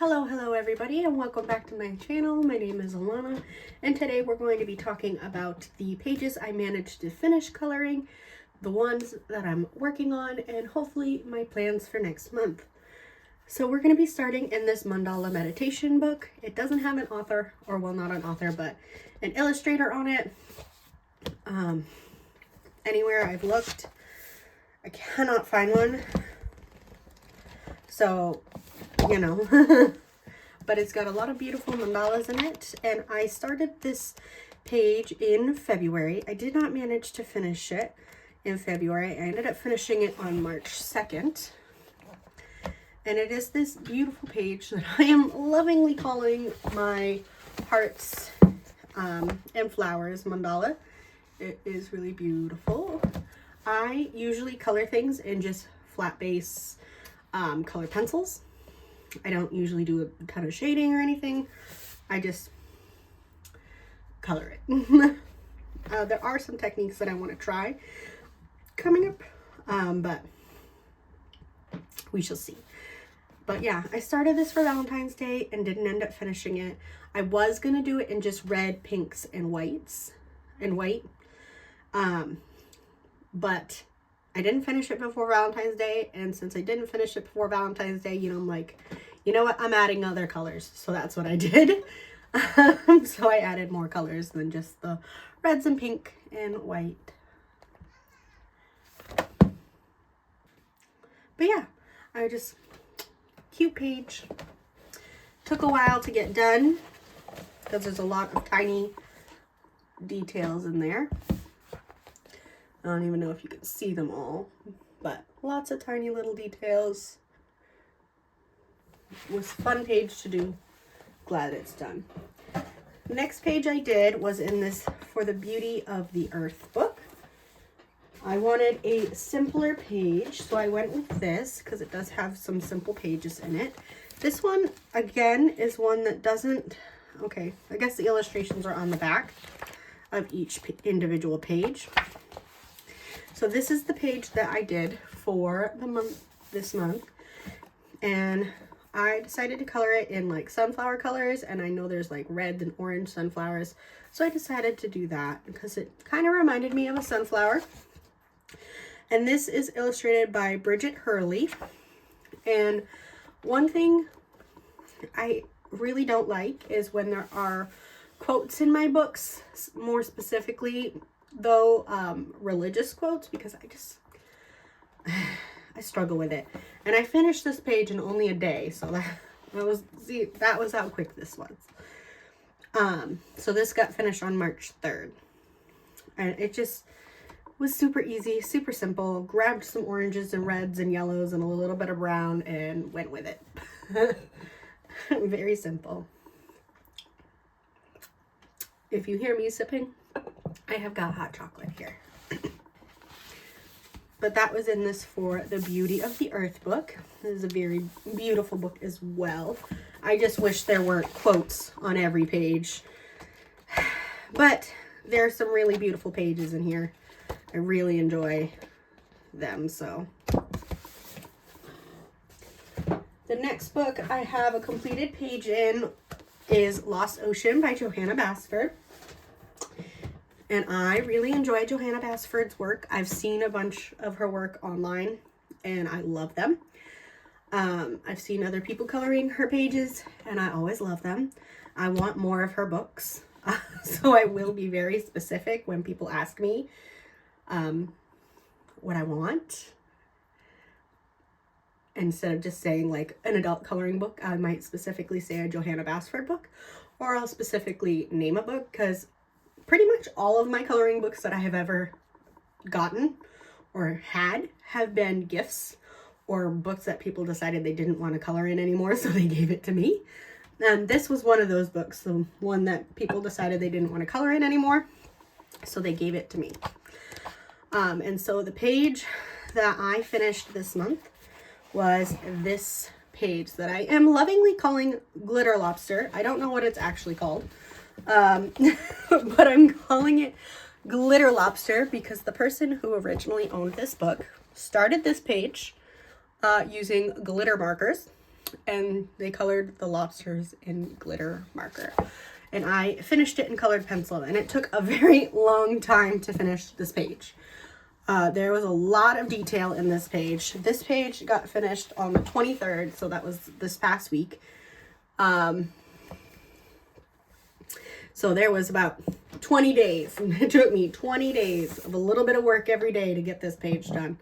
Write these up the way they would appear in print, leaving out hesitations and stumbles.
Hello everybody, and welcome back to my channel. My name is Alana, and today we're going to be talking about the pages I managed to finish coloring, the ones that I'm working on, and hopefully my plans for next month. So we're going to be starting in this mandala meditation book. It doesn't have an author, or well, not an author, but an illustrator on it. Anywhere I've looked, I cannot find one. So, you know, but it's got a lot of beautiful mandalas in it, and I started this page in February. I did not manage to finish it in February. I ended up finishing it on March 2nd, and it is this beautiful page that I am lovingly calling my Hearts and Flowers mandala. It is really beautiful. I usually color things in just flat base color pencils. I don't usually do a ton of shading or anything. I just color it. There are some techniques that I want to try coming up, but we shall see. But yeah, I started this for Valentine's Day and didn't end up finishing it. I was going to do it in just red, pinks, and whites, and white. But I didn't finish it before Valentine's Day, and since I didn't finish it before Valentine's Day, you know, I'm like, you know what, I'm adding other colors. So that's what I did. So I added more colors than just the reds and pink and white. But yeah, cute page. Took a while to get done because there's a lot of tiny details in there. I don't even know if you can see them all, but lots of tiny little details. It was a fun page to do. Glad it's done. The next page I did was in this For the Beauty of the Earth book. I wanted a simpler page, so I went with this because it does have some simple pages in it. This one, again, is one that doesn't... Okay, I guess the illustrations are on the back of each individual page. So this is the page that I did for the month, this month, and I decided to color it in like sunflower colors, and I know there's like red and orange sunflowers, so I decided to do that because it kind of reminded me of a sunflower. And this is illustrated by Bridget Hurley. And one thing I really don't like is when there are quotes in my books, more specifically though religious quotes, because I struggle with it. And I finished this page in only a day, so that was how quick this was. So this got finished on March 3rd, and it just was super easy, super simple. Grabbed some oranges and reds and yellows and a little bit of brown and went with it. Very simple. If you hear me sipping, I have got hot chocolate here. But that was in this For the Beauty of the Earth book. This is a very beautiful book as well. I just wish there weren't quotes on every page. But there are some really beautiful pages in here. I really enjoy them, so. The next book I have a completed page in is Lost Ocean by Johanna Basford. And I really enjoy Johanna Basford's work. I've seen a bunch of her work online, and I love them. I've seen other people coloring her pages, and I always love them. I want more of her books, so I will be very specific when people ask me what I want. Instead of just saying like an adult coloring book, I might specifically say a Johanna Basford book, or I'll specifically name a book, because pretty much all of my coloring books that I have ever gotten or had have been gifts or books that people decided they didn't want to color in anymore, so they gave it to me. And this was one of those books, the one that people decided they didn't want to color in anymore, so they gave it to me. And so the page that I finished this month was this page that I am lovingly calling Glitter Lobster. I don't know what it's actually called. But I'm calling it Glitter Lobster because the person who originally owned this book started this page using glitter markers and they colored the lobsters in glitter marker. And I finished it in colored pencil, and it took a very long time to finish this page. There was a lot of detail in this page. This page got finished on the 23rd, so that was this past week. So there was about 20 days. It took me 20 days of a little bit of work every day to get this page done.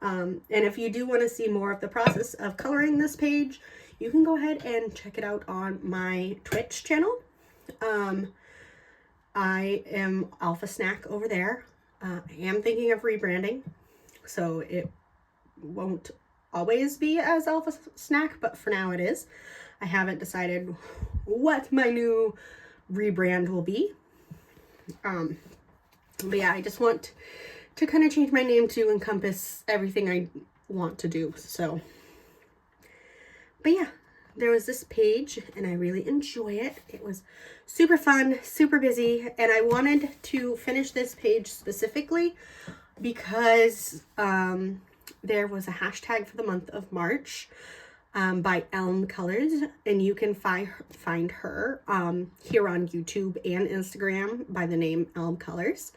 And if you do want to see more of the process of coloring this page, you can go ahead and check it out on my Twitch channel. I am Alpha Snack over there. I am thinking of rebranding, so it won't always be as Alpha Snack, but for now it is. I haven't decided what my new rebrand will be. But yeah, I just want to kind of change my name to encompass everything I want to do. So, but yeah, there was this page and I really enjoy it. It was super fun, super busy, and I wanted to finish this page specifically because there was a hashtag for the month of March by Elm Colors, and you can find her here on YouTube and Instagram by the name Elm Colors.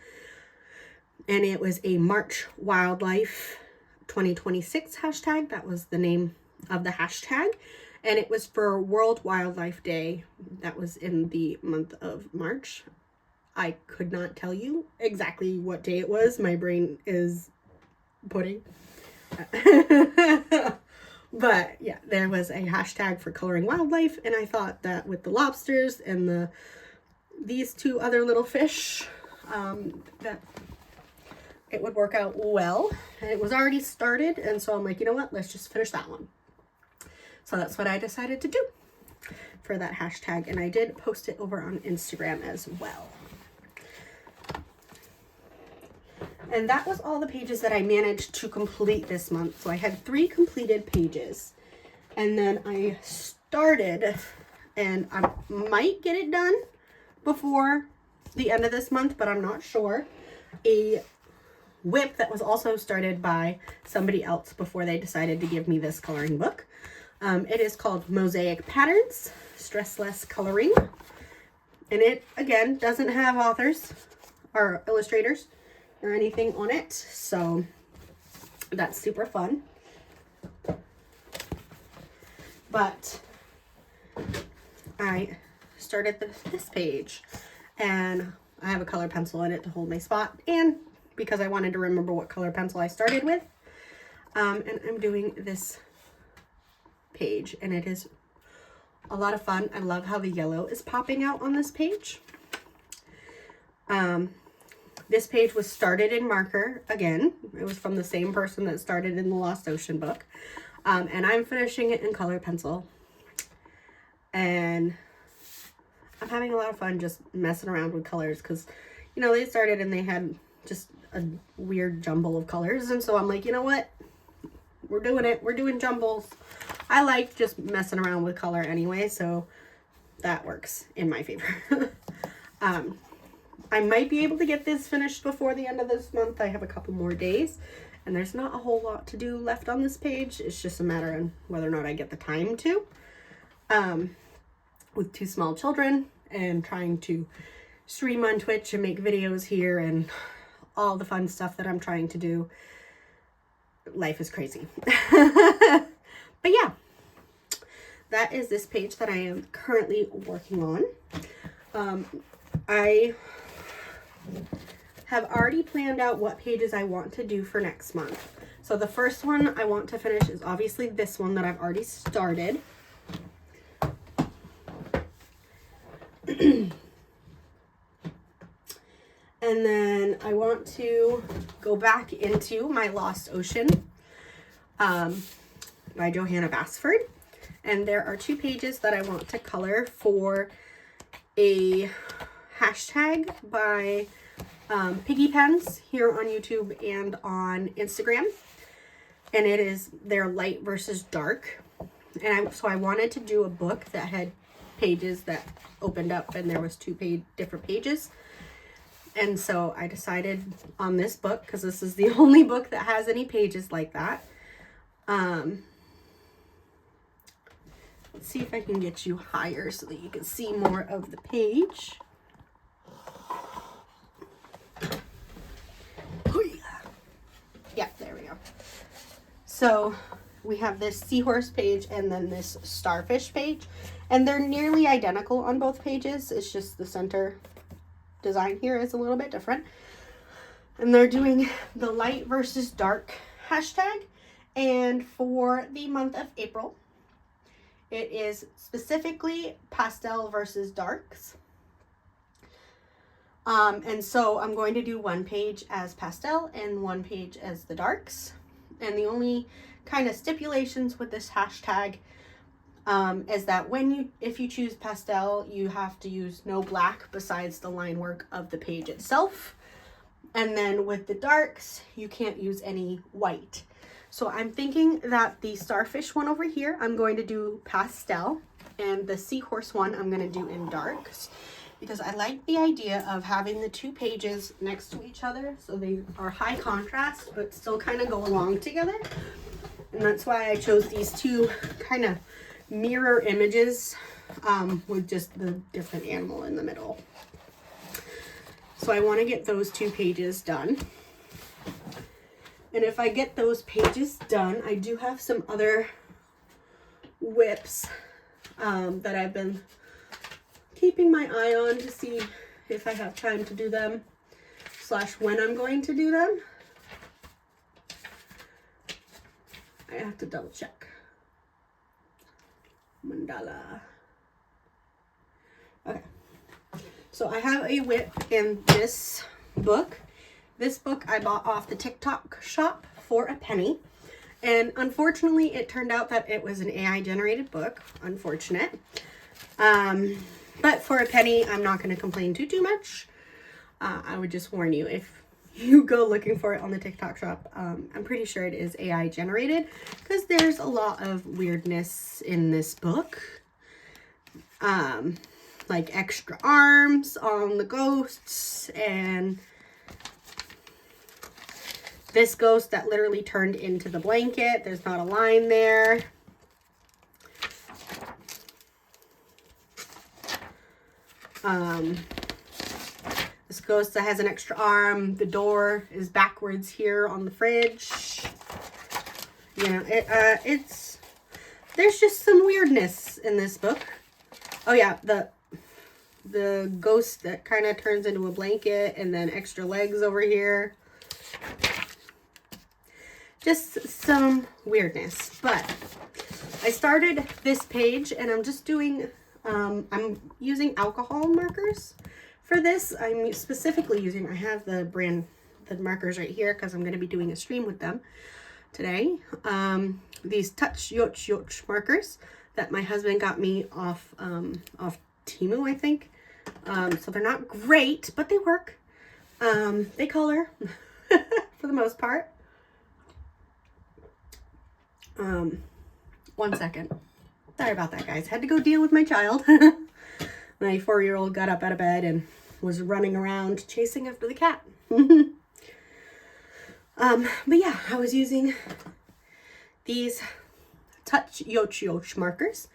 And it was a March Wildlife 2026 hashtag. That was the name of the hashtag. And it was for World Wildlife Day. That was in the month of March. I could not tell you exactly what day it was. My brain is pudding. But yeah, there was a hashtag for coloring wildlife, and I thought that with the lobsters and these two other little fish, that it would work out well. And it was already started, and so I'm like, you know what, let's just finish that one. So that's what I decided to do for that hashtag, and I did post it over on Instagram as well. And that was all the pages that I managed to complete this month. So I had 3 completed pages, and then I started, and I might get it done before the end of this month, but I'm not sure, a WIP that was also started by somebody else before they decided to give me this coloring book. It is called Mosaic Patterns, Stressless Coloring. And it, again, doesn't have authors or illustrators or anything on it. So that's super fun. But I started this page, and I have a color pencil in it to hold my spot, and because I wanted to remember what color pencil I started with. And I'm doing this page, and it is a lot of fun. I love how the yellow is popping out on this page. This page was started in marker again. It was from the same person that started in the Lost Ocean book. And I'm finishing it in color pencil. And I'm having a lot of fun just messing around with colors because, you know, they started and they had just a weird jumble of colors. And so I'm like, you know what? We're doing it. We're doing jumbles. I like just messing around with color anyway, so that works in my favor. I might be able to get this finished before the end of this month. I have a couple more days, and there's not a whole lot to do left on this page. It's just a matter of whether or not I get the time to. With 2 small children and trying to stream on Twitch and make videos here and all the fun stuff that I'm trying to do, life is crazy. But yeah, that is this page that I am currently working on. I have already planned out what pages I want to do for next month. So the first one I want to finish is obviously this one that I've already started. And then I want to go back into my Lost Ocean by Johanna Basford. And there are 2 pages that I want to color for a hashtag by Piggy Pens here on YouTube and on Instagram. And it is their light versus dark. And so I wanted to do a book that had pages that opened up and there was 2 different pages. And so I decided on this book, because this is the only book that has any pages like that. Let's see if I can get you higher so that you can see more of the page. Yeah, there we go. So we have this seahorse page and then this starfish page, and they're nearly identical on both pages. It's just the center design here is a little bit different. And they're doing the light versus dark hashtag. And for the month of April, it is specifically pastel versus darks. And so I'm going to do one page as pastel and one page as the darks. And the only kind of stipulations with this hashtag is that if you choose pastel, you have to use no black besides the line work of the page itself. And then with the darks, you can't use any white. So I'm thinking that the starfish one over here, I'm going to do pastel, and the seahorse one I'm going to do in darks, because I like the idea of having the two pages next to each other so they are high contrast but still kind of go along together. And that's why I chose these two kind of mirror images with just the different animal in the middle. So I want to get those two pages done. And if I get those pages done, I do have some other whips that I've been keeping my eye on to see if I have time to do them / when I'm going to do them. I have to double check. Mandala. Okay. So I have a whip in this book. This book I bought off the TikTok shop for a penny. And unfortunately, it turned out that it was an AI generated book. Unfortunate. But for a penny, I'm not going to complain too much. I would just warn you, if you go looking for it on the TikTok shop, I'm pretty sure it is AI generated, because there's a lot of weirdness in this book. Like extra arms on the ghosts, and this ghost that literally turned into the blanket. There's not a line there. This ghost that has an extra arm. The door is backwards here on the fridge. You know, there's just some weirdness in this book. Oh yeah, the ghost that kind of turns into a blanket, and then extra legs over here. Just some weirdness. But I started this page, and I'm just doing, I'm using alcohol markers for this. I'm specifically using, I have the markers right here because I'm going to be doing a stream with them today. These Touch Yoch markers that my husband got me off Temu, I think. So they're not great, but they work. They color for the most part. 1 second. Sorry about that, guys. Had to go deal with my child. My 4-year-old got up out of bed and was running around chasing after the cat. But yeah, I was using these Touch Yoch markers.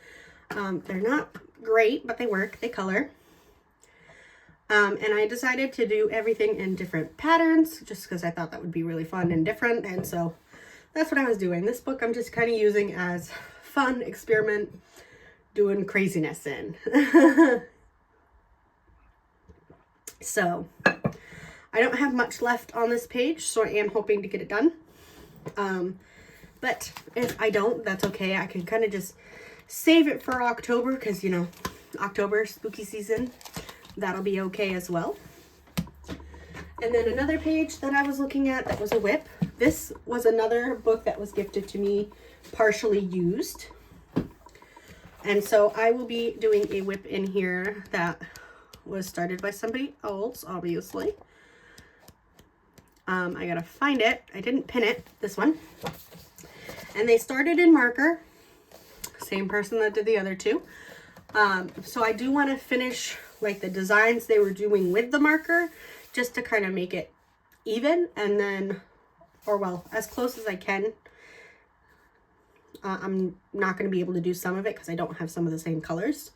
They're not great, but they work. They color. And I decided to do everything in different patterns just because I thought that would be really fun and different. And so that's what I was doing. This book I'm just kind of using as fun experiment, doing craziness in. So I don't have much left on this page, so I am hoping to get it done. But if I don't, that's okay. I can kind of just save it for October because, you know, October, spooky season. That'll be okay as well. And then another page that I was looking at that was a whip. This was another book that was gifted to me, partially used. And so I will be doing a whip in here that was started by somebody else, obviously. I gotta find it. I didn't pin it, this one. And they started in marker. Same person that did the other two. So I do want to finish like the designs they were doing with the marker, just to kind of make it even, and then, or well, as close as I can. I'm not going to be able to do some of it because I don't have some of the same colors.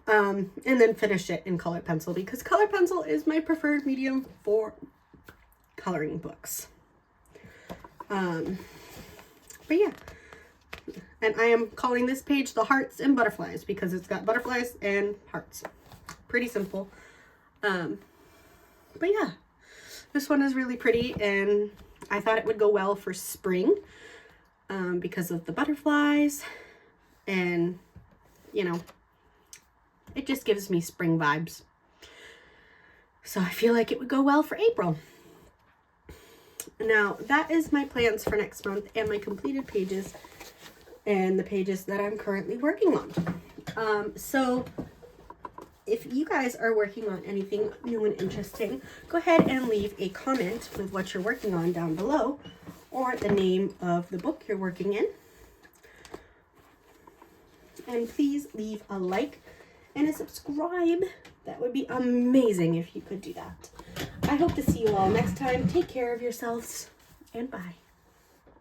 And then finish it in colored pencil because colored pencil is my preferred medium for coloring books. But yeah, and I am calling this page the Hearts and Butterflies because it's got butterflies and hearts. Pretty simple. But yeah, this one is really pretty and I thought it would go well for spring because of the butterflies and, you know, it just gives me spring vibes. So I feel like it would go well for April. Now, that is my plans for next month and my completed pages and the pages that I'm currently working on. So if you guys are working on anything new and interesting, go ahead and leave a comment with what you're working on down below or the name of the book you're working in. And please leave a like and a subscribe. That would be amazing if you could do that. I hope to see you all next time. Take care of yourselves and bye.